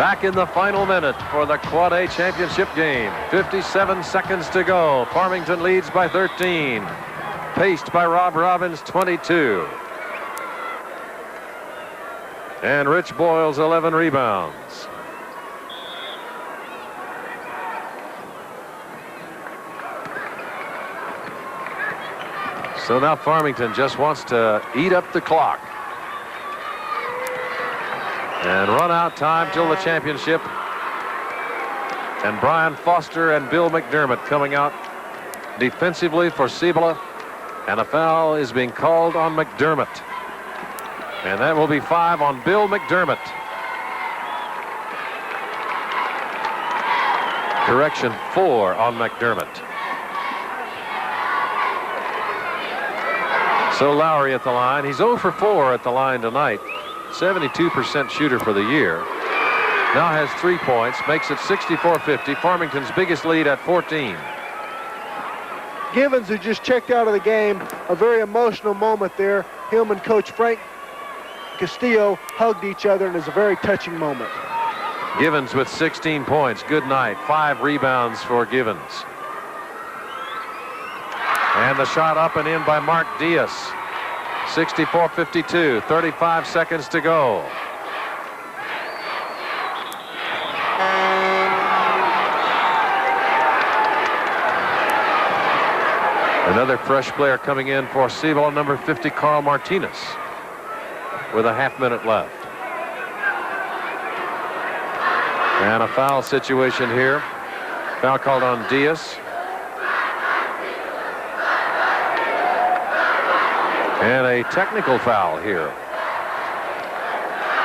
Back in the final minute for the Quad A championship game. 57 seconds to go. Farmington leads by 13. Paced by Robbins, 22. And Rich Boyle's 11 rebounds. So now Farmington just wants to eat up the clock and run out time till the championship. And Brian Foster and Bill McDermott coming out defensively for Cibola. And a foul is being called on McDermott. And that will be 5 on Bill McDermott. Correction, 4 on McDermott. So Lowry at the line. He's 0 for 4 at the line tonight. 72% shooter for the year. Now has 3 points, makes it 64-50. Farmington's biggest lead at 14. Givens, who just checked out of the game, a very emotional moment there. Him and Coach Frank Castillo hugged each other, and it's a very touching moment. Givens with 16 points. Good night. 5 rebounds for Givens. And the shot up and in by Mark Diaz. 64-52. 35 seconds to go. Another fresh player coming in for Cibola, number 50, Carl Martinez, with a half-minute left. And a foul situation here. Foul called on Diaz. And a technical foul here.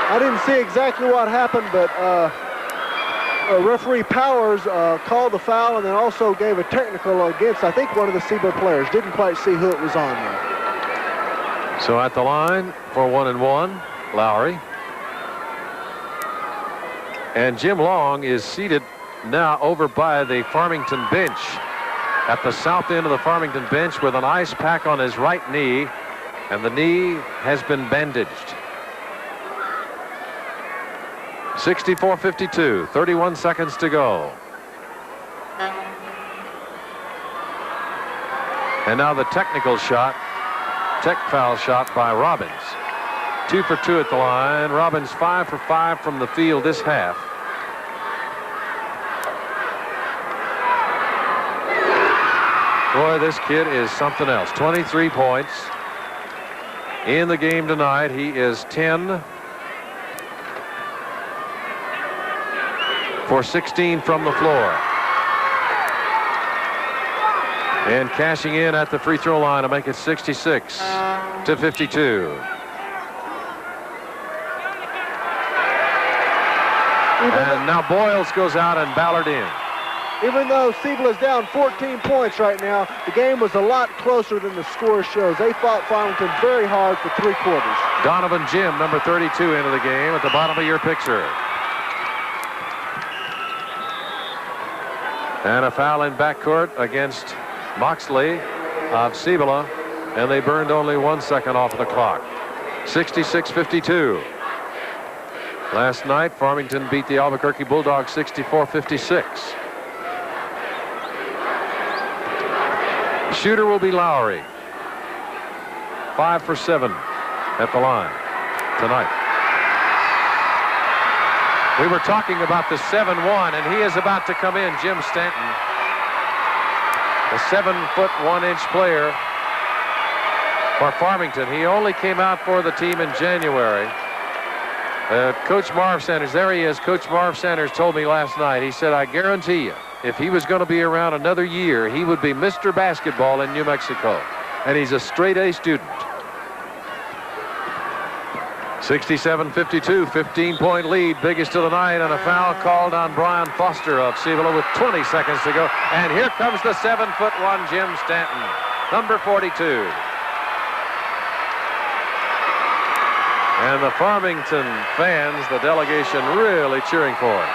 I didn't see exactly what happened, but referee Powers called the foul and then also gave a technical against, I think, one of the Cibola players. Didn't quite see who it was on there. So at the line for 1-1, Lowry. And Jim Long is seated now over by the Farmington bench, at the south end of the Farmington bench, with an ice pack on his right knee, and the knee has been bandaged. 64-52, 31 seconds to go. And now the technical shot, tech foul shot by Robbins. 2 for 2 at the line. Robbins 5 for 5 from the field this half. Boy, this kid is something else. 23 points in the game tonight. He is 10 for 16 from the floor. And cashing in at the free throw line to make it 66-52. And now Boyles goes out and Ballard in. Even though Cibola's down 14 points right now, the game was a lot closer than the score shows. They fought Farmington very hard for 3 quarters. Donovan Jim, number 32, into the game at the bottom of your picture. And a foul in backcourt against Moxley of Cibola, and they burned only 1 second off the clock. 66-52. Last night, Farmington beat the Albuquerque Bulldogs 64-56. Shooter will be Lowry. 5 for 7 at the line tonight. We were talking about the 7-1, and he is about to come in, Jim Stanton. The 7-foot 1-inch player for Farmington. He only came out for the team in January. Coach Marv Sanders, there he is. Coach Marv Sanders told me last night, he said, I guarantee you, if he was going to be around another year, he would be Mr. Basketball in New Mexico. And he's a straight-A student. 67-52, 15-point lead, biggest of the night, and a foul called on Brian Foster of Cibola with 20 seconds to go. And here comes the 7-foot-1 Jim Stanton, number 42. And the Farmington fans, the delegation, really cheering for him.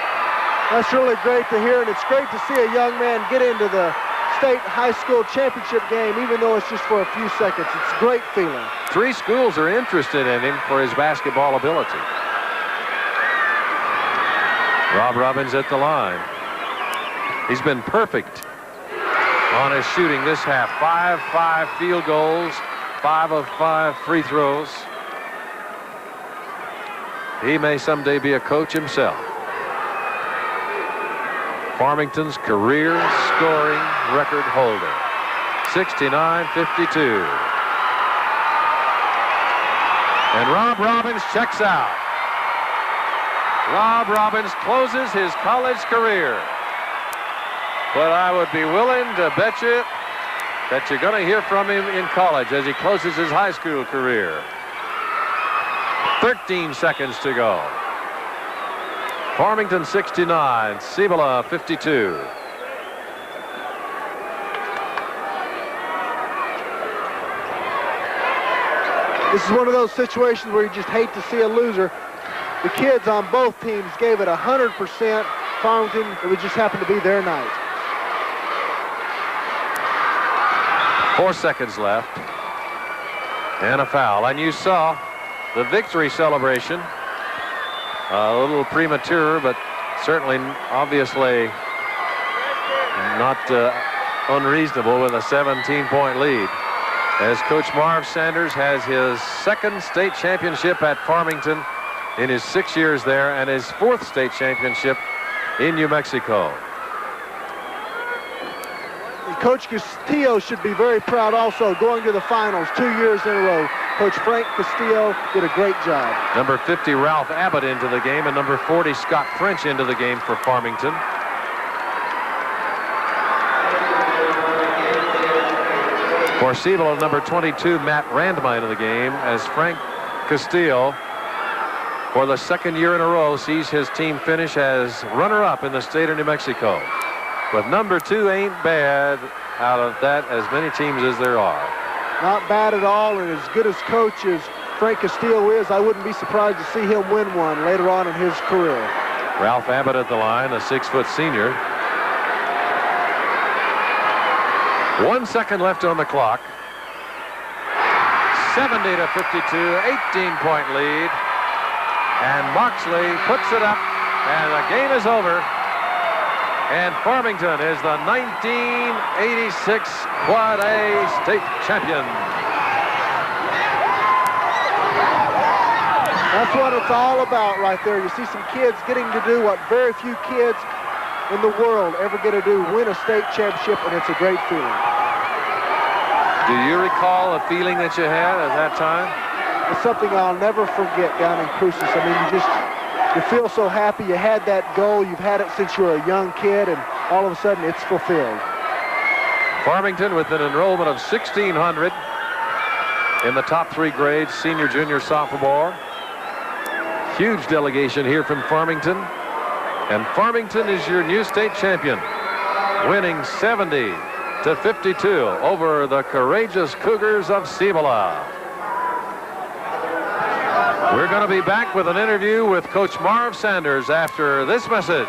That's really great to hear, and it's great to see a young man get into the state high school championship game, even though it's just for a few seconds. It's a great feeling. 3 schools are interested in him for his basketball ability. Rob Robbins at the line. He's been perfect on his shooting this half. 5 field goals, 5 of 5 free throws. He may someday be a coach himself. Farmington's career scoring record holder. 69-52. And Rob Robbins checks out. Rob Robbins closes his college career. But I would be willing to bet you that you're going to hear from him in college as he closes his high school career. 13 seconds to go. Farmington 69, Cibola 52. This is one of those situations where you just hate to see a loser. The kids on both teams gave it 100%. Farmington, it would just happen to be their night. 4 seconds left. And a foul. And you saw the victory celebration. A little premature, but certainly, obviously, not unreasonable with a 17-point lead. As Coach Marv Sanders has his second state championship at Farmington in his 6 years there, and his fourth state championship in New Mexico. And Coach Castillo should be very proud also, going to the finals 2 years in a row. Coach Frank Castillo did a great job. Number 50, Ralph Abbott into the game, and number 40, Scott French into the game for Farmington. For Cibola, number 22, Matt Randma into the game, as Frank Castillo, for the second year in a row, sees his team finish as runner-up in the state of New Mexico. But number 2 ain't bad out of that, as many teams as there are. Not bad at all, and as good as coach as Frank Castillo is, I wouldn't be surprised to see him win one later on in his career. Ralph Abbott at the line, a 6-foot senior. 1 second left on the clock. 70-52, 18-point lead. And Moxley puts it up, and the game is over. And Farmington is the 1986 Quad A state champion. That's what it's all about right there. You see some kids getting to do what very few kids in the world ever get to do, win a state championship, and it's a great feeling. Do you recall a feeling that you had at that time? It's something I'll never forget down in Cruces. I mean, you feel so happy. You had that goal. You've had it since you were a young kid, and all of a sudden it's fulfilled. Farmington with an enrollment of 1,600 in the top 3 grades, senior, junior, sophomore. Huge delegation here from Farmington. And Farmington is your new state champion, winning 70-52 over the courageous Cougars of Cibola. We're going to be back with an interview with Coach Marv Sanders after this message.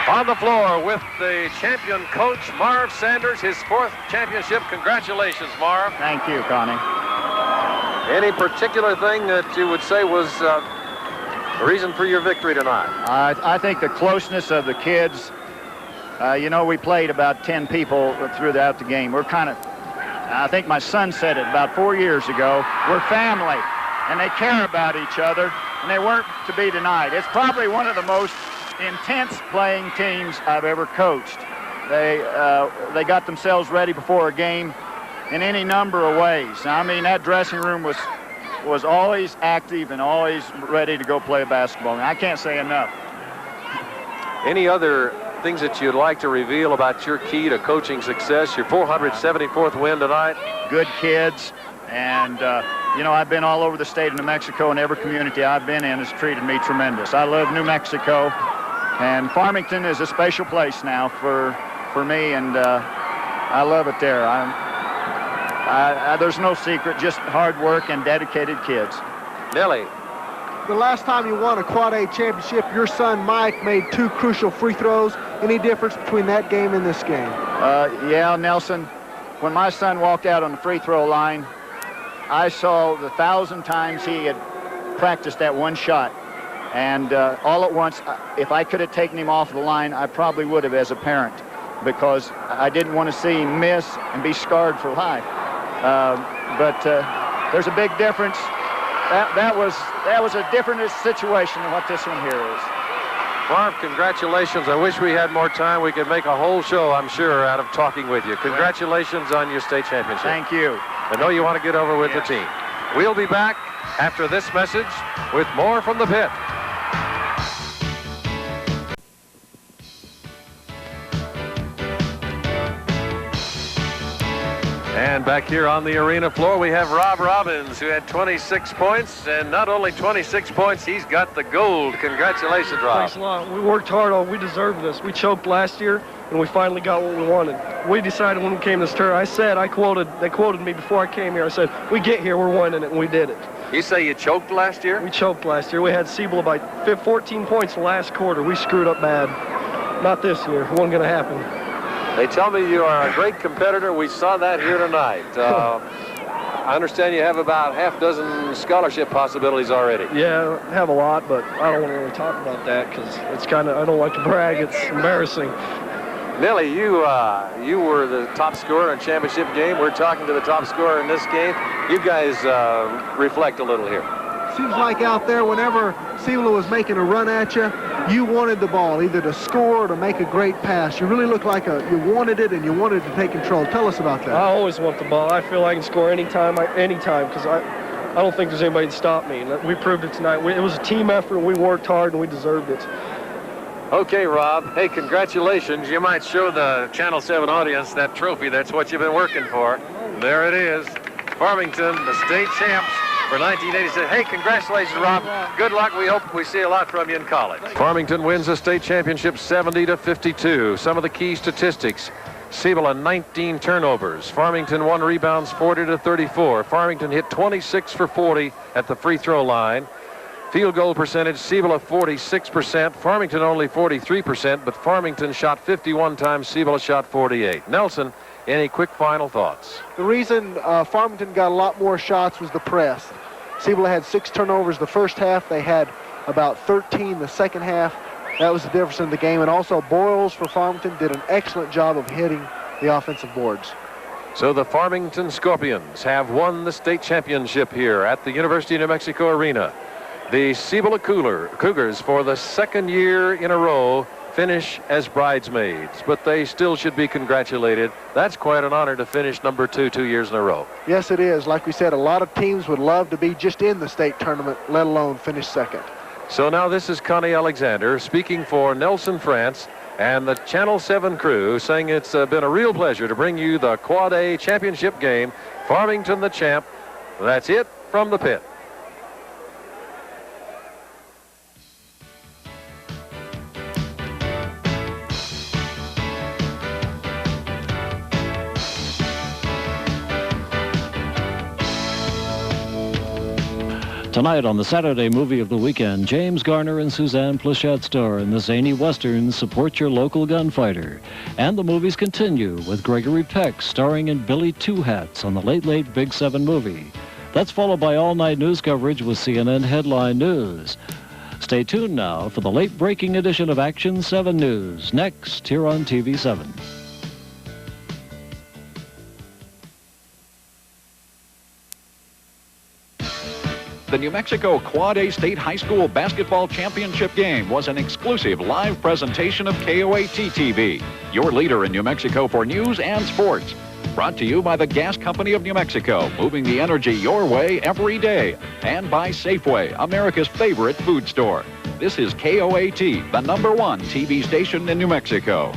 On the floor with the champion coach, Marv Sanders, his 4th championship. Congratulations, Marv. Thank you, Connie. Any particular thing that you would say was the reason for your victory tonight? I think the closeness of the kids. You know, we played about 10 people throughout the game. We're kind of, I think my son said it about 4 years ago, we're family, and they care about each other, and they weren't to be denied. It's probably one of the most intense playing teams I've ever coached. They got themselves ready before a game in any number of ways. Now, I mean, that dressing room was always active and always ready to go play basketball. And I can't say enough. Any other things that you'd like to reveal about your key to coaching success, your 474th win tonight? Good kids, and you know, I've been all over the state of New Mexico, and every community I've been in has treated me tremendous. I love New Mexico, and Farmington is a special place now for me, and I love it there. There's no secret, just hard work and dedicated kids. Nellie, the last time you won a Quad A championship, your son Mike made 2 crucial free throws. Any difference between that game and this game? Yeah, Nelson. When my son walked out on the free throw line, I saw the 1,000 times he had practiced that one shot. And all at once, if I could have taken him off the line, I probably would have as a parent, because I didn't want to see him miss and be scarred for life. But there's a big difference. That was a different situation than what this one here is. Marv, congratulations. I wish we had more time. We could make a whole show, I'm sure, out of talking with you. Congratulations on your state championship. Thank you. I know you want to get over with the team. We'll be back after this message with more from the pit. And back here on the arena floor, we have Rob Robbins, who had 26 points. And not only 26 points, he's got the gold. Congratulations, Rob. Thanks a lot. We worked hard. We deserved this. We choked last year, and we finally got what we wanted. We decided when we came to this tournament, they quoted me before I came here. I said, we get here, we're winning it, and we did it. You say you choked last year? We choked last year. We had Cibola by 14 points the last quarter. We screwed up bad. Not this year. It wasn't going to happen. They tell me you are a great competitor. We saw that here tonight. I understand you have about half dozen scholarship possibilities already. Yeah, I have a lot, but I don't want to really talk about that because it's kind of, I don't like to brag. It's embarrassing. Nelly, you were the top scorer in championship game. We're talking to the top scorer in this game. You guys reflect a little here. Seems like out there, whenever Cibola was making a run at you, you wanted the ball, either to score or to make a great pass. You really looked like you wanted it and you wanted to take control. Tell us about that. I always want the ball. I feel I can score anytime, because I don't think there's anybody to stop me. We proved it tonight. It was a team effort, and we worked hard, and we deserved it. Okay, Rob. Hey, congratulations. You might show the Channel 7 audience that trophy. That's what you've been working for. There it is. Farmington, the state champs for 1986. Hey, congratulations, Rob. Good luck. We hope we see a lot from you in college. Farmington wins the state championship 70-52. Some of the key statistics. Cibola 19 turnovers. Farmington 1 rebounds 40-34. Farmington hit 26 for 40 at the free throw line. Field goal percentage, Cibola 46%, Farmington only 43%, but Farmington shot 51 times, Cibola shot 48. Nelson, any quick final thoughts? The reason Farmington got a lot more shots was the press. Cibola had 6 turnovers the first half. They had about 13 the second half. That was the difference in the game. And also Boyles for Farmington did an excellent job of hitting the offensive boards. So the Farmington Scorpions have won the state championship here at the University of New Mexico Arena. The Cibola Cougars, for the second year in a row, finish as bridesmaids, but they still should be congratulated. That's quite an honor to finish number 2 years in a row. Yes, it is. Like we said, a lot of teams would love to be just in the state tournament, let alone finish second. So now this is Connie Alexander speaking for Nelson France and the Channel 7 crew, saying it's been a real pleasure to bring you the Quad A championship game. Farmington the champ. That's it from the pit. Tonight on the Saturday movie of the weekend, James Garner and Suzanne Plachette star in the zany western Support Your Local Gunfighter. And the movies continue with Gregory Peck starring in Billy Two Hats on the Late Late Big 7 movie. That's followed by all-night news coverage with CNN Headline News. Stay tuned now for the late-breaking edition of Action 7 News, next here on TV 7. The New Mexico Quad A State High School Basketball Championship game was an exclusive live presentation of KOAT-TV, your leader in New Mexico for news and sports. Brought to you by the Gas Company of New Mexico, moving the energy your way every day. And by Safeway, America's favorite food store. This is KOAT, the #1 TV station in New Mexico.